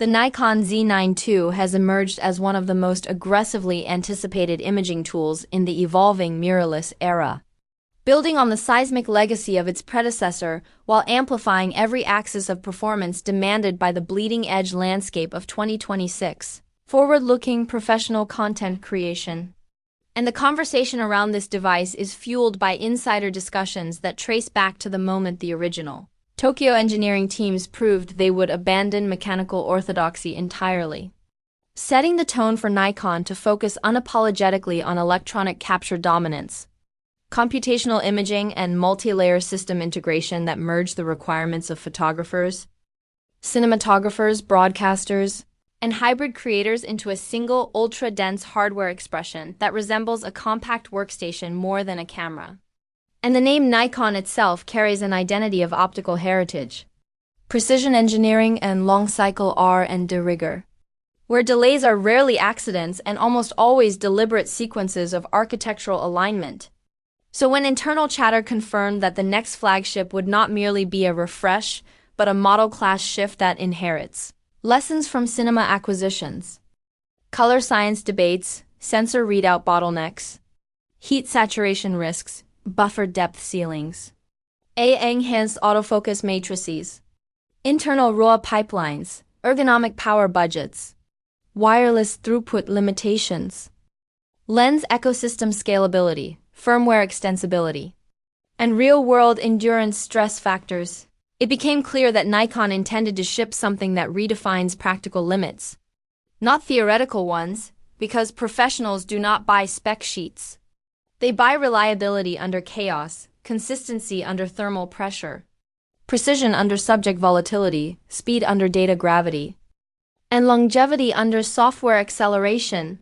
The Nikon Z9 II has emerged as one of the most aggressively anticipated imaging tools in the evolving mirrorless era. Building on the seismic legacy of its predecessor while amplifying every axis of performance demanded by the bleeding-edge landscape of 2026, forward-looking professional content creation. And the conversation around this device is fueled by insider discussions that trace back to the moment the original Tokyo engineering teams proved they would abandon mechanical orthodoxy entirely, setting the tone for Nikon to focus unapologetically on electronic capture dominance, computational imaging, and multi-layer system integration that merge the requirements of photographers, cinematographers, broadcasters, and hybrid creators into a single ultra-dense hardware expression that resembles a compact workstation more than a camera. And the name Nikon itself carries an identity of optical heritage, precision engineering, and long-cycle R&D rigor, where delays are rarely accidents and almost always deliberate sequences of architectural alignment. So when internal chatter confirmed that the next flagship would not merely be a refresh, but a model-class shift that inherits lessons from cinema acquisitions, color science debates, sensor readout bottlenecks, heat saturation risks, buffer depth ceilings, enhanced autofocus matrices, internal RAW pipelines, ergonomic power budgets, wireless throughput limitations, lens ecosystem scalability, firmware extensibility, and real-world endurance stress factors, it became clear that Nikon intended to ship something that redefines practical limits, not theoretical ones, because professionals do not buy spec sheets. They buy reliability under chaos, consistency under thermal pressure, precision under subject volatility, speed under data gravity, and longevity under software acceleration.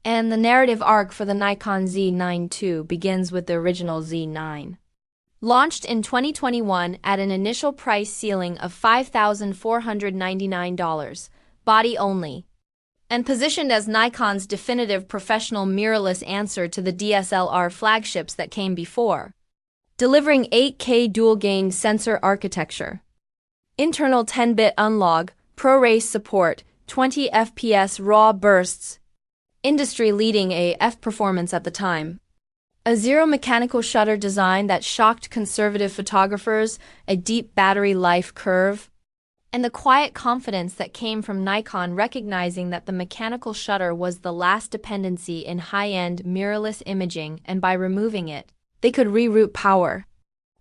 And the narrative arc for the Nikon Z9 II begins with the original Z9. Launched in 2021 at an initial price ceiling of $5,499, body only, and positioned as Nikon's definitive professional mirrorless answer to the DSLR flagships that came before, delivering 8K dual-gain sensor architecture, internal 10-bit unlog, ProRes support, 20 FPS RAW bursts, industry-leading AF performance at the time, a zero mechanical shutter design that shocked conservative photographers, a deep battery life curve, and the quiet confidence that came from Nikon recognizing that the mechanical shutter was the last dependency in high-end mirrorless imaging, and by removing it, they could reroute power,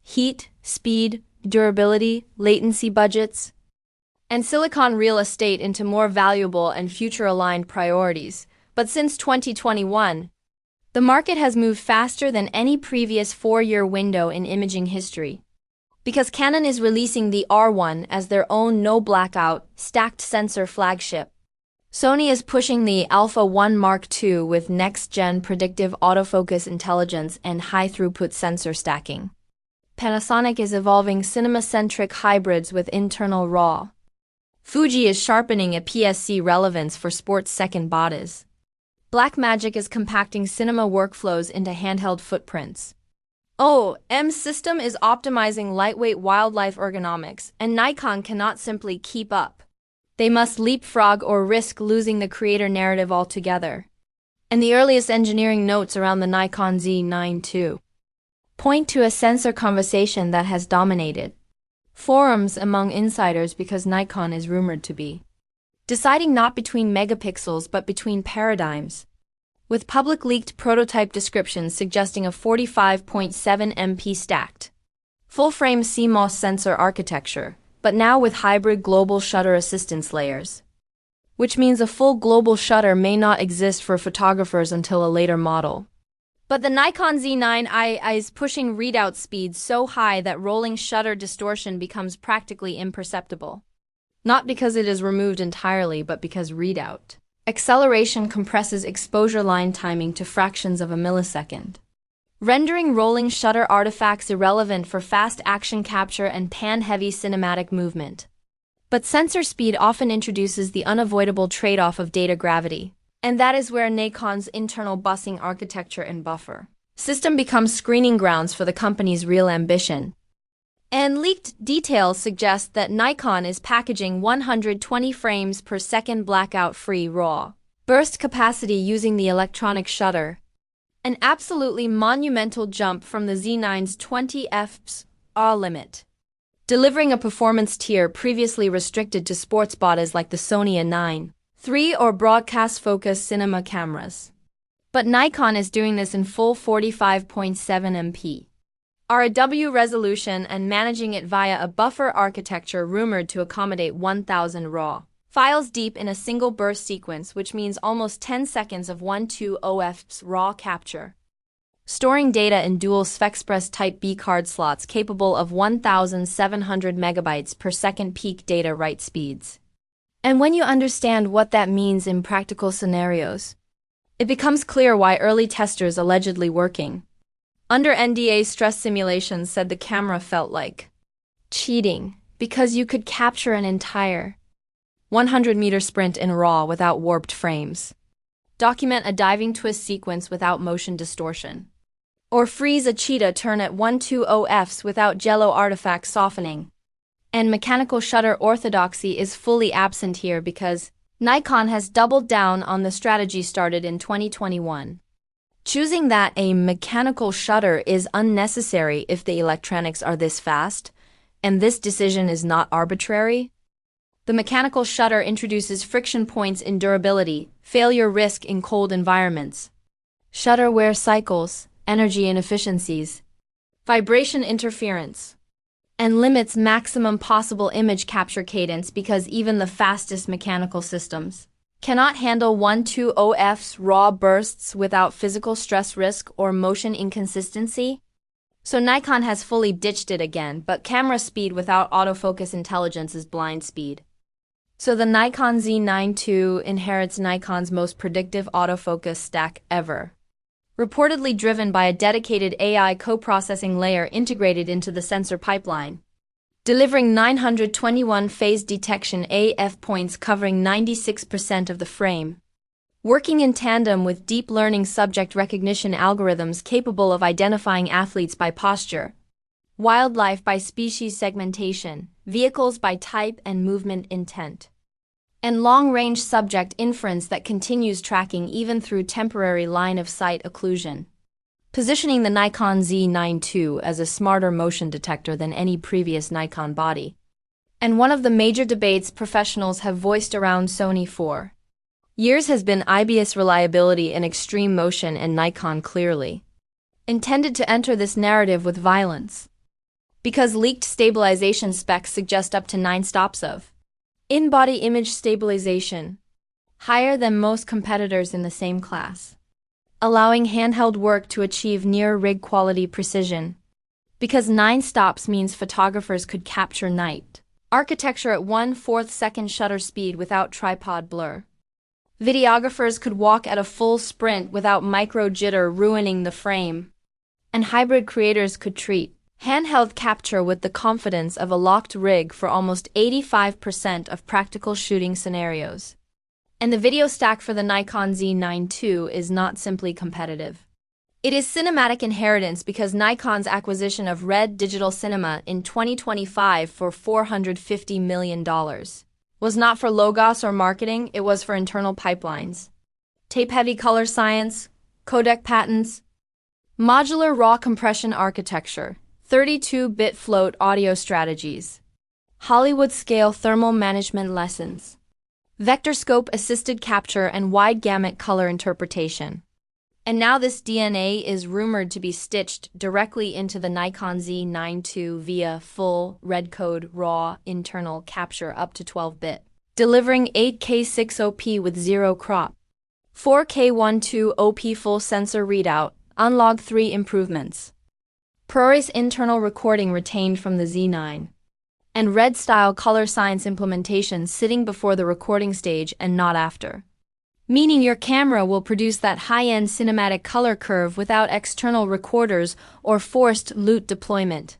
heat, speed, durability, latency budgets, and silicon real estate into more valuable and future-aligned priorities. But since 2021, the market has moved faster than any previous 4-year window in imaging history. Because Canon is releasing the R1 as their own no-blackout, stacked sensor flagship, Sony is pushing the Alpha 1 Mark II with next-gen predictive autofocus intelligence and high-throughput sensor stacking. Panasonic is evolving cinema-centric hybrids with internal RAW. Fuji is sharpening a PSC relevance for sports second bodies. Blackmagic is compacting cinema workflows into handheld footprints. M System is optimizing lightweight wildlife ergonomics, and Nikon cannot simply keep up. They must leapfrog or risk losing the creator narrative altogether. And the earliest engineering notes around the Nikon Z9 II point to a sensor conversation that has dominated forums among insiders because Nikon is rumored to be deciding not between megapixels but between paradigms, with public leaked prototype descriptions suggesting a 45.7 MP stacked, full-frame CMOS sensor architecture, but now with hybrid global shutter assistance layers, which means a full global shutter may not exist for photographers until a later model. But the Nikon Z9 II is pushing readout speeds so high that rolling shutter distortion becomes practically imperceptible. Not because it is removed entirely, but because readout acceleration compresses exposure line timing to fractions of a millisecond, rendering rolling shutter artifacts irrelevant for fast action capture and pan-heavy cinematic movement. But sensor speed often introduces the unavoidable trade-off of data gravity, and that is where Nikon's internal busing architecture and buffer system becomes screening grounds for the company's real ambition. And leaked details suggest that Nikon is packaging 120 frames per second blackout-free RAW burst capacity using the electronic shutter. An absolutely monumental jump from the Z9's 20 fps RAW limit, delivering a performance tier previously restricted to sports bodies like the Sony A9 III or broadcast focus cinema cameras. But Nikon is doing this in full 45.7 MP RAW resolution and managing it via a buffer architecture rumored to accommodate 1000 RAW files deep in a single burst sequence, which means almost 10 seconds of 120 fps RAW capture, storing data in dual SFexpress Type B card slots capable of 1,700 megabytes per second peak data write speeds. And when you understand what that means in practical scenarios, it becomes clear why early testers allegedly working under NDA stress simulations said the camera felt like cheating because you could capture an entire 100-meter sprint in RAW without warped frames, document a diving twist sequence without motion distortion, or freeze a cheetah turn at 120 fps without jello artifact softening. And mechanical shutter orthodoxy is fully absent here because Nikon has doubled down on the strategy started in 2021, choosing that a mechanical shutter is unnecessary if the electronics are this fast, and this decision is not arbitrary. The mechanical shutter introduces friction points in durability, failure risk in cold environments, shutter wear cycles, energy inefficiencies, vibration interference, and limits maximum possible image capture cadence because even the fastest mechanical systems cannot handle 120 fps RAW bursts without physical stress risk or motion inconsistency. So Nikon has fully ditched it again, but camera speed without autofocus intelligence is blind speed. So the Nikon Z9 II inherits Nikon's most predictive autofocus stack ever, reportedly driven by a dedicated AI co-processing layer integrated into the sensor pipeline, delivering 921 phase detection AF points covering 96% of the frame, working in tandem with deep learning subject recognition algorithms capable of identifying athletes by posture, wildlife by species segmentation, vehicles by type and movement intent, and long-range subject inference that continues tracking even through temporary line-of-sight occlusion, positioning the Nikon Z9 II as a smarter motion detector than any previous Nikon body. And one of the major debates professionals have voiced around Sony for years has been IBIS reliability in extreme motion, and Nikon clearly intended to enter this narrative with violence, because leaked stabilization specs suggest up to 9 stops of in-body image stabilization, higher than most competitors in the same class, allowing handheld work to achieve near rig quality precision, because 9 stops means photographers could capture night architecture at 1/4 second shutter speed without tripod blur. Videographers could walk at a full sprint without micro jitter ruining the frame, and hybrid creators could treat handheld capture with the confidence of a locked rig for almost 85% of practical shooting scenarios. And the video stack for the Nikon Z9 II is not simply competitive. It is cinematic inheritance because Nikon's acquisition of Red Digital Cinema in 2025 for $450 million was not for logos or marketing, it was for internal pipelines, tape-heavy color science, codec patents, modular RAW compression architecture, 32-bit float audio strategies, Hollywood-scale thermal management lessons, vector scope-assisted capture, and wide-gamut color interpretation. And now this DNA is rumored to be stitched directly into the Nikon Z9 II via full red code RAW internal capture up to 12-bit, delivering 8K 6OP with zero crop, 4K 12OP full sensor readout, unlog 3 improvements, ProRes internal recording retained from the Z9, and red-style color science implementation sitting before the recording stage and not after, meaning your camera will produce that high-end cinematic color curve without external recorders or forced LUT deployment.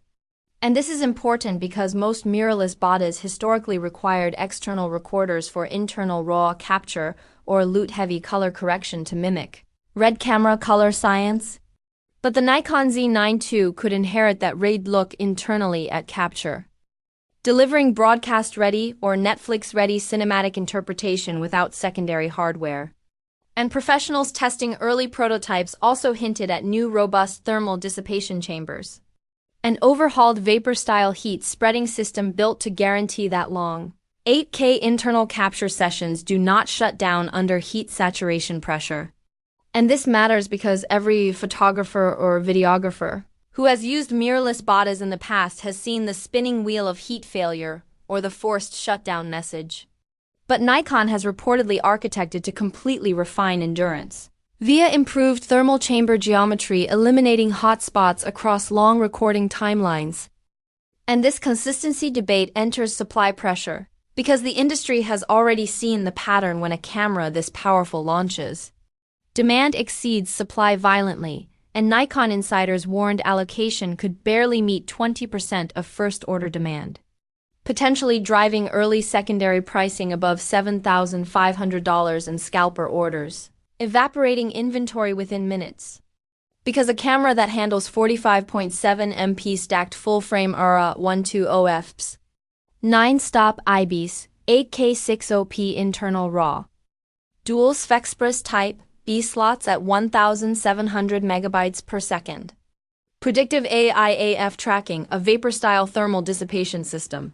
And this is important because most mirrorless bodies historically required external recorders for internal RAW capture or LUT-heavy color correction to mimic red camera color science. But the Nikon Z9 II could inherit that raid look internally at capture, delivering broadcast-ready or Netflix-ready cinematic interpretation without secondary hardware. And professionals testing early prototypes also hinted at new robust thermal dissipation chambers, an overhauled vapor-style heat-spreading system built to guarantee that long 8K internal capture sessions do not shut down under heat saturation pressure. And this matters because every photographer or videographer who has used mirrorless bodies in the past has seen the spinning wheel of heat failure or the forced shutdown message. But Nikon has reportedly architected to completely refine endurance via improved thermal chamber geometry, eliminating hot spots across long recording timelines. And this consistency debate enters supply pressure, because the industry has already seen the pattern when a camera this powerful launches. Demand exceeds supply violently, and Nikon insiders warned allocation could barely meet 20% of first-order demand, potentially driving early secondary pricing above $7,500 in scalper orders, evaporating inventory within minutes. Because a camera that handles 45.7 MP stacked full-frame ARA 120 fps, 9-stop IBIS, 8K 60p internal RAW, dual Spexpress Type B slots at 1,700 megabytes per second, predictive AIAF tracking, a vapor-style thermal dissipation system,